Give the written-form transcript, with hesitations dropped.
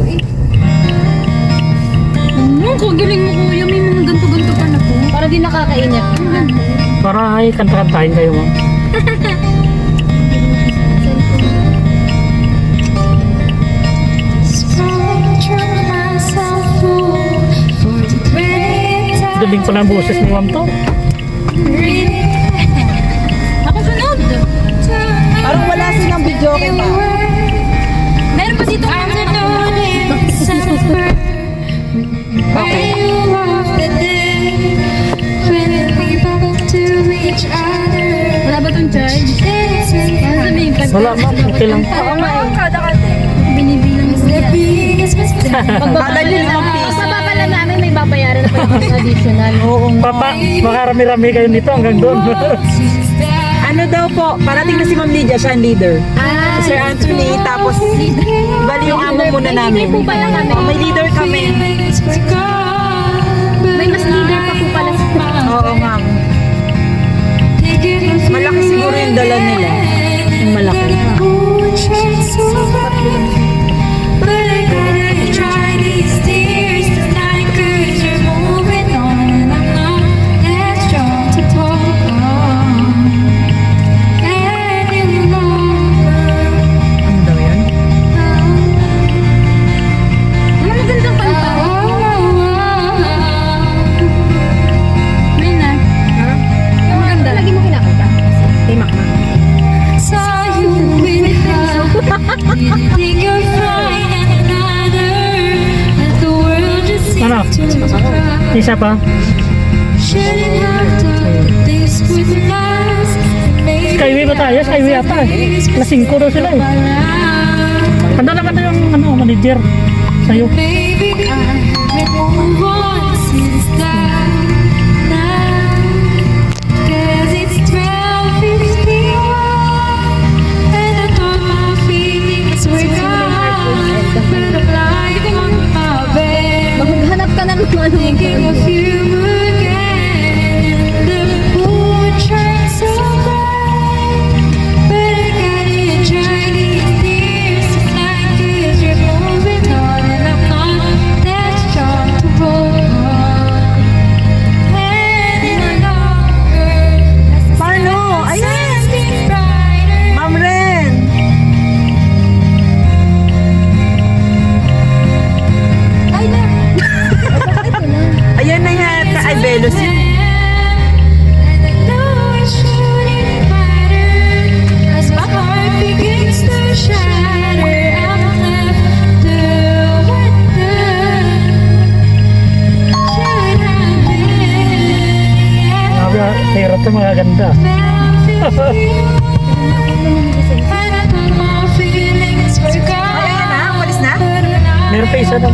eh. Ano, kagaling mo kuya. May mga ganto-ganto pa na po. Para di nakakainip. Para ay kanta-kantahin kayo mo. Galing pala ang boses ni Ma'am to. Ako sunod. Parang wala silang video kay ma. Meron pa dito. Wala ba itong charge? Sabihin ka. Wala ma'am, okay lang. Binibilang mo yan. Kala nyo 5 piso. Pagbaba pala namin, may babayaran na pa yung additional. Oo nga. Papa, makarami-rami kayo nito hanggang doon. Ano daw po, parating na si Ma'am Lydia, siya ang leader. Si Sir Anthony, tapos bali yung amo muna namin. May leader po pala kami. May leader kami. May mas leader pa po pala. Oo nga. Malaki siguro yung dala nila. Yung malaki. Ano daw yan? Ano magandang kanta? May na. Ang maganda. Lagi mo kinakanta. Kay Mac Mac. Ano? Isa pa? Skyway ba tayo? Skyway ata eh. Alas 5 daw sila eh. Handa naman na yung ano, manager sa'yo. Maghanap ka ng ano. Paano? Ayan! Ma'am Ren! Ayan na yata. Ay, Velos yun. Sabi, pero ito mga ganda. Ayan na, walis na? Meron pa isa daw.